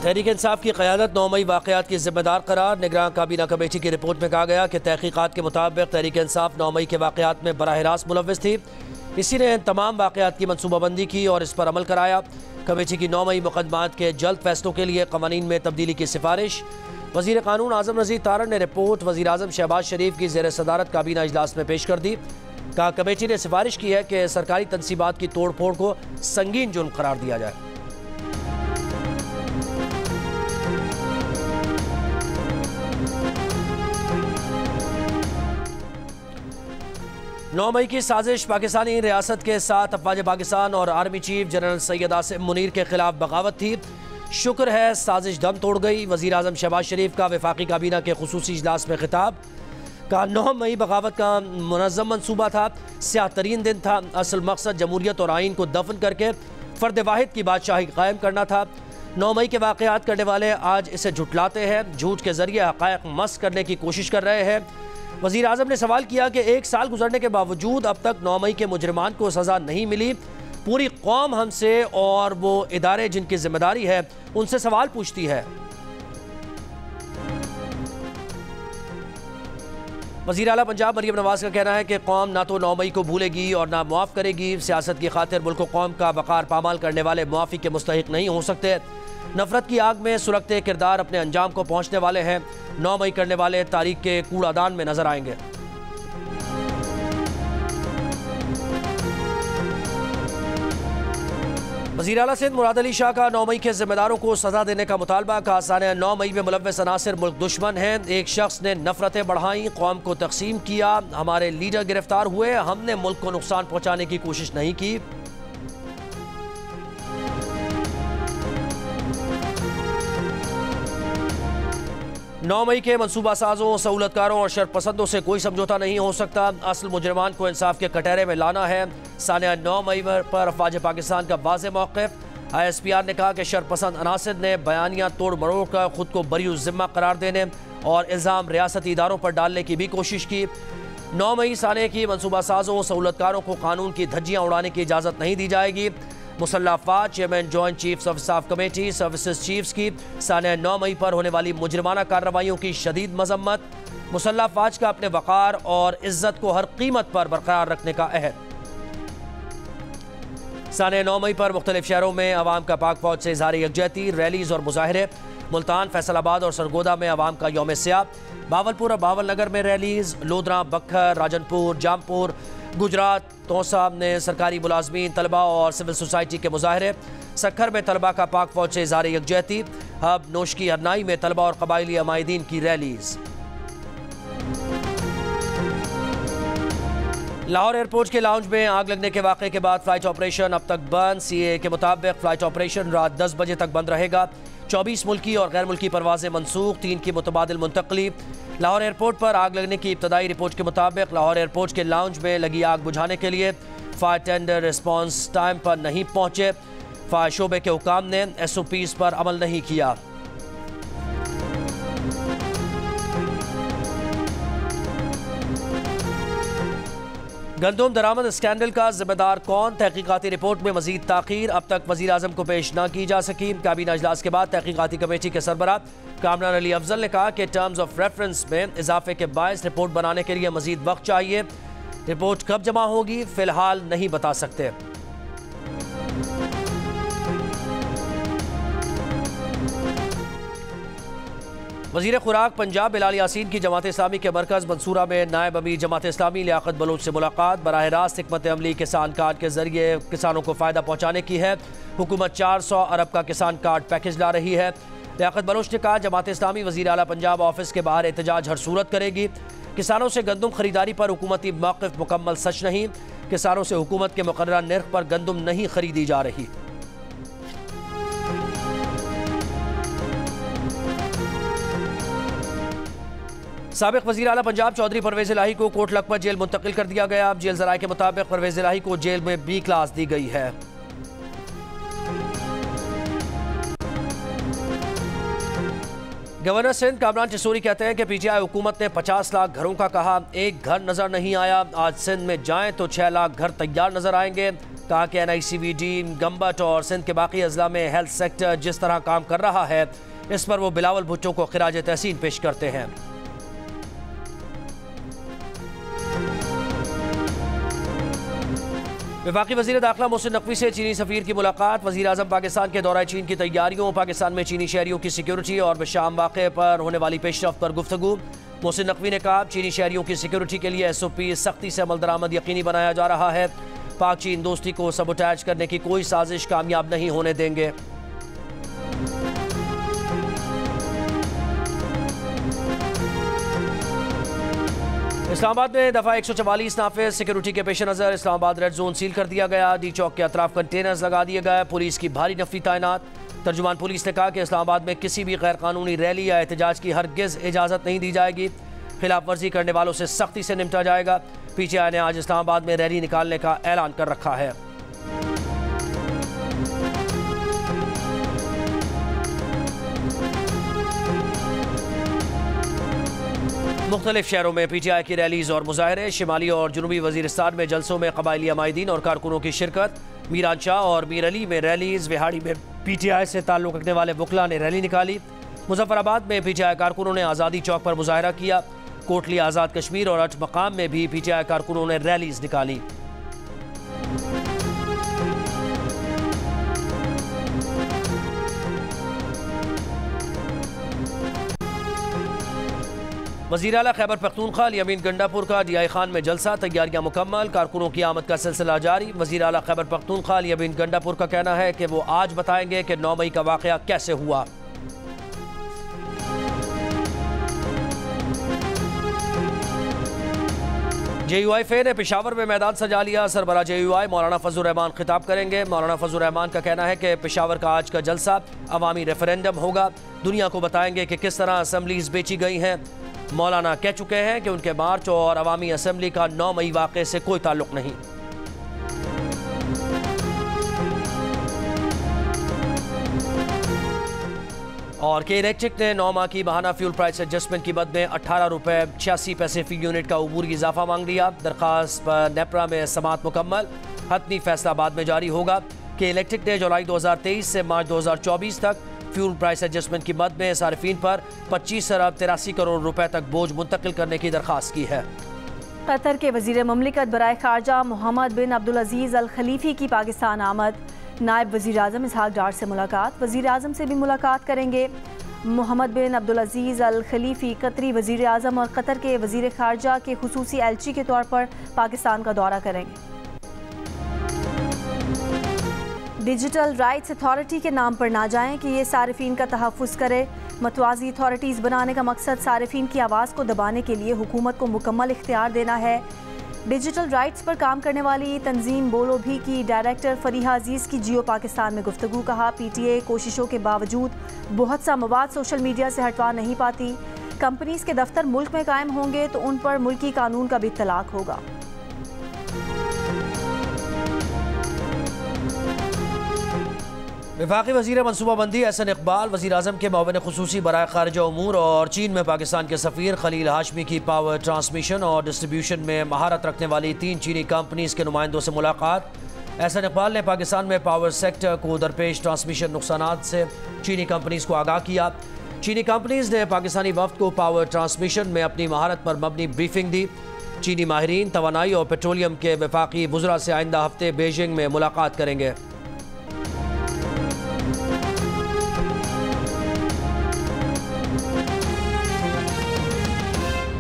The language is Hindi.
तहरीक इंसाफ की क़यादत 9 मई वाक़यात की ज़िम्मेदार करार। निगरान काबीना कमेटी की रिपोर्ट में कहा गया कि तहक़ीक़ात के मुताबिक तहरीक इंसाफ 9 मई के वाक़यात में बराह रास्त मुलव्विस थी। इसी ने तमाम वाक़यात की मनसूबाबंदी की और इस पर अमल कराया। कमेटी की 9 मई मुक़दमात के जल्द फैसलों के लिए क़वानीन में तब्दीली की सिफारिश। वज़ीर क़ानून आज़म रज़ी तारण ने रिपोर्ट वज़ीर आज़म शहबाज शरीफ की ज़ेर सदारत काबीना इजलास में पेश कर दी। कहा कमेटी ने सिफारिश की है कि सरकारी तनसीबात की तोड़ फोड़ को संगीन जुर्म करार दिया जाए। 9 मई की साजिश पाकिस्तानी रियासत के साथ अफवाज पाकिस्तान और army chief general Syed Asim Munir के खिलाफ बगावत थी। शुक्र है साजिश दम तोड़ गई। वज़ीर आज़म शहबाज शरीफ का वफाकी काबीना के खुसूसी इजलास में खिताब। कहा 9 मई बगावत का मुनज़्ज़म मनसूबा था, स्याह तरीन दिन था। असल मकसद जमहूरियत और आइन को दफन करके फ़र्द वाहिद की बादशाही कायम करना था। 9 मई के वाक़यात करने वाले आज इसे झुटलाते हैं, झूठ के ज़रिए हक़ाइक़ मस्क करने की कोशिश कर रहे हैं। वज़ीर आज़म ने सवाल किया कि 1 साल गुजरने के बावजूद अब तक 9 मई के मुजरिमान को सज़ा नहीं मिली। पूरी कौम हमसे और वो इदारे जिनकी जिम्मेदारी है उनसे सवाल पूछती है। वज़ीर आला पंजाब मरियम नवाज का कहना है कि कौम ना तो 9 मई को भूलेगी और ना मुआफ़ करेगी। सियासत की खातिर मुल्क कौम का वक़ार पामाल करने वाले मुआफ़ी के मुस्तहिक नहीं हो सकते। नफरत की आग में सुलगते किरदार अपने अंजाम को पहुँचने वाले हैं। 9 मई करने वाले तारीख के कूड़ादान में नजर आएंगे। वज़ीर आला सिंध मुराद अली शाह का 9 मई के जिम्मेदारों को सजा देने का मुतालबा। का साने 9 मई में मुलव्विस अनासिर मुल्क दुश्मन हैं। एक शख्स ने नफरतें बढ़ाई, कौम को तकसीम किया, हमारे लीडर गिरफ्तार हुए, हमने मुल्क को नुकसान पहुँचाने की कोशिश नहीं की। नौ मई के मनसूबा साजों, सहूलतकारों और शरपसंदों से कोई समझौता नहीं हो सकता। असल मुजरिमान को इंसाफ के कटहरे में लाना है। सानिया 9 मई पर अफवाज पाकिस्तान का वाज़े मौक़िफ़। ISPR ने कहा कि शरपसंद अनासिर ने बयानिया तोड़ मरोड़ कर खुद को बरी ज़िम्मा करार देने और इल्ज़ाम रियासती इदारों पर डालने की भी कोशिश की। 9 मई साने की मनसूबा साजों, सहूलतकारों को कानून की धज्जियाँ उड़ाने की इजाज़त नहीं दी जाएगी। मुसल्लह अफ़वाज chairman joint chiefs of staff committee services chiefs की साने 9 मई पर होने वाली मुजरिमाना कार्रवाइयों की शदीद मजम्मत। मुसल्लह अफ़वाज का अपने वक़ार और इज्जत को हर कीमत पर बरकरार रखने का अहद। साने 9 मई पर मुख्तलिफ शहरों में अवाम का पाक फौज से इज़हार यकजहती, रैलीज़ और मुजाहरे। मुल्तान, फैसलाबाद और सरगोदा में अवाम का यौम सियाह। बावलपुर और बावलनगर में रैलीज़। लोधरा, बखर, राजनपुर, जामपुर, गुजरात, तोसा में सरकारी मुलाजमीन, तलबा और सिविल सोसाइटी के मुजाहरे। सक्खर में तलबा का पाक फौज से इज़हार यकजहती। हब नोशकी हरनाई में तलबा और कबायली अमायदीन की रैलीज़। लाहौर एयरपोर्ट के लाउंज में आग लगने के वाक़े के बाद फ़्लाइट ऑपरेशन अब तक बंद। CAA के मुताबिक फ़्लाइट ऑपरेशन रात 10 बजे तक बंद रहेगा। 24 मुल्की और गैर मुल्की परवाज़ें मनसूख, 3 की मुतबादिल मुंतकली। लाहौर एयरपोर्ट पर आग लगने की इब्तदाई रिपोर्ट के मुताबिक लाहौर एयरपोर्ट के लाउंज में लगी आग बुझाने के लिए फायर टेंडर रिस्पॉन्स टाइम पर नहीं पहुंचे। फायर शोबे के हुकाम ने SOPs पर अमल नहीं किया। गंदम दरामद स्कैंडल का जिम्मेदार कौन? तहकीकाती रिपोर्ट में मजीद ताखीर। अब तक वज़ीर आज़म को पेश न की जा सकी। काबीना इजलास के बाद तहकीकाती कमेटी के सरबराह कामरान अली अफजल ने कहा कि टर्म्स ऑफ रेफरेंस में इजाफे के बायस रिपोर्ट बनाने के लिए मजीद वक्त चाहिए। रिपोर्ट कब जमा होगी फिलहाल नहीं बता सकते। वज़ीर खुराक पंजाब बिलाल यासीन की जमात इस्लामी के मरकज़ मंसूरा में नायब अमीर जमात इस्लामी लियाकत बलोच से मुलाकात। बराह रास्त हिकमत अमली किसान कार्ड के जरिए किसानों को फ़ायदा पहुँचाने की है। हुकूमत 400 अरब का किसान कार्ड पैकेज ला रही है। लियाकत बलोच ने कहा जमात इस्लामी वज़ीर आला पंजाब ऑफिस के बाहर एहतजाज हर सूरत करेगी। किसानों से गंदम खरीदारी पर हुकूमती मौक़िफ़ मुकम्मल सच नहीं। किसानों से हुकूमत के मुकर्ररा नर्ख पर गंदम नहीं खरीदी जा रही। साबिक़ वज़ीर आला पंजाब चौधरी परवेज़ इलाही को कोट लखपत जेल मुंतकिल कर दिया गया। जेल ज़राए के मुताबिक परवेज़ इलाही को जेल में B क्लास दी गई है। गवर्नर सिंध कामरान चिशोरी कहते हैं कि PTI हुकूमत ने 50 लाख घरों का कहा, एक घर नजर नहीं आया। आज सिंध में जाएं तो 6 लाख घर तैयार नजर आएंगे। कहा कि NICVD, गम्बट और सिंध के बाकी अजला में हेल्थ सेक्टर जिस तरह काम कर रहा है, इस पर वो बिलावल भुट्टो को खिराज तहसीन पेश करते हैं। वफाकी वज़ीर दाखिला मोहसिन नकवी से चीनी सफ़ीर की मुलाकात। वज़ीर आज़म पाकिस्तान के दौरा चीन की तैयारियों, पाकिस्तान में चीनी शहरियों की सिक्योरिटी और बशाम वाक़े पर होने वाली पेशरफ्त पर गुफ्तगू। मोहसिन नकवी ने कहा, चीनी शहरियों की सिक्योरिटी के लिए SOP सख्ती से अमल दरामद यकीनी बनाया जा रहा है। पाक चीन दोस्ती को सबोटैज करने की कोई साजिश कामयाब नहीं होने देंगे। इस्लामाबाद में दफ़ा 144 नाफिज। सिक्योरिटी के पेश नज़र इस्लामाबाद रेड जोन सील कर दिया गया। डी चौक के अतराफ कंटेनर्स लगा दिए गए। पुलिस की भारी नफरी तैनात। तर्जुमान पुलिस ने कहा कि इस्लामाबाद में किसी भी गैर कानूनी रैली या एहतजाज की हरगिज़ इजाज़त नहीं दी जाएगी। खिलाफ वर्जी करने वालों से सख्ती से निपटा जाएगा। PTI ने आज इस्लामाबाद में रैली निकालने का ऐलान कर रखा है। मुख्तलिफ शहरों में PTI की रैलीज और मुजाहरे। शिमाली और जनूबी वजीरिस्तान में जलसों में कबायली अमायदीन और कारकुनों की शिरकत। मीरांशाह और मीर अली में रैलीज। विहाड़ी में PTI से ताल्लुक़ रखने वाले वकला ने रैली निकाली। मुजफ्फराबाद में PTI कारकुनों ने आज़ादी चौक पर मुजाहरा किया। कोटली, आज़ाद कश्मीर और अठ मकाम में भी PTI कारकुनों ने रैलीज निकाली। वज़ीर आला खैबर पख्तूनख्वा अमीन गंडापुर का DI खान में जलसा। तैयारियां मुकम्मल। कारकुनों की आमद का सिलसिला जारी। वज़ीर आला खैबर पख्तूनख्वा अमीन गंडापुर का कहना है कि वो आज बताएंगे कि 9 मई का वाक़या कैसे हुआ। JUI ने पेशावर में मैदान सजा लिया। सरबरा JUI मौलाना फजल रहमान खिताब करेंगे। मौलाना फजल रहमान का कहना है कि पेशावर का आज का जलसा अवामी रेफरेंडम होगा। दुनिया को बताएंगे कि किस तरह असम्बलीज बेची गई हैं। मौलाना कह चुके हैं कि उनके मार्च और अवामी असम्बली का 9 मई वाक़े से कोई ताल्लुक़ नहीं। और के इलेक्ट्रिक ने 9 माह की माहाना फ्यूल प्राइस एडजस्टमेंट की मद में 18 रुपये 86 पैसे फी यूनिट का अबूरी इजाफा मांग लिया। दरख्वास्त पर नेपरा में समात मुकम्मल। हतमी फैसला बाद में जारी होगा। के इलेक्ट्रिक ने जुलाई 2023 से मार्च 2024 तक फ्यूल प्राइस एडजस्टमेंट की मद में सार्फिन पर 25 अरब 83 करोड़ रुपए तक बोझ मुंतकिल करने की दरख्वास्त की है। कतर के वज़ीर मुमलिकत बराए खारजा मोहम्मद बिन अब्दुल अजीज़ अल खलीफी की पाकिस्तान आमद। नायब वज़ीर आज़म इसहाक डार से मुलाकात। वज़ीर आज़म से भी मुलाकात करेंगे। मोहम्मद बिन अब्दुल अजीज़ अल खलीफी कतरी वज़ीर आज़म और कतर के वज़ीर खारजा के खुसूसी एलची के तौर पर पाकिस्तान का दौरा करेंगे। डिजिटल राइट्स अथॉरिटी के नाम पर ना जाएं कि ये सारिफीन का तहफ़्फ़ुज़ करे। मतवाज़ी अथॉरिटीज़ बनाने का मकसद सारिफीन की आवाज़ को दबाने के लिए हुकूमत को मुकम्मल इख्तियार देना है। डिजिटल राइट्स पर काम करने वाली तंजीम बोलो भी की डायरेक्टर फरीहा अजीज़ की जियो पाकिस्तान में गुफ्तगू। कहा, PTA कोशिशों के बावजूद बहुत सा मवाद सोशल मीडिया से हटवा नहीं पाती। कंपनीज़ के दफ्तर मुल्क में कायम होंगे तो उन पर मुल्की कानून का भी इत्तलाक होगा। वफाकी वज़ीर मनसूबाबंदी एहसन इकबाल, वज़ीर आज़म के मुआविन खुसूसी बराए खारिजा उमूर और चीन में पाकिस्तान के सफ़ीर खलील हाशमी की पावर ट्रांसमिशन और डिस्ट्रीब्यूशन में महारत रखने वाली 3 चीनी कंपनीज़ के नुमाइंदों से मुलाकात। एहसन इकबाल ने पाकिस्तान में पावर सेक्टर को दरपेश ट्रांसमिशन नुकसानात से चीनी कंपनीज़ को आगाह किया। चीनी कंपनीज़ ने पाकिस्तानी वफ़द को पावर ट्रांसमिशन में अपनी महारत पर मबनी ब्रीफिंग दी। चीनी माहिरीन तवानाई और पेट्रोलियम के वफाकी वज़रा से आइंदा हफ्ते बीजिंग में मुलाकात करेंगे।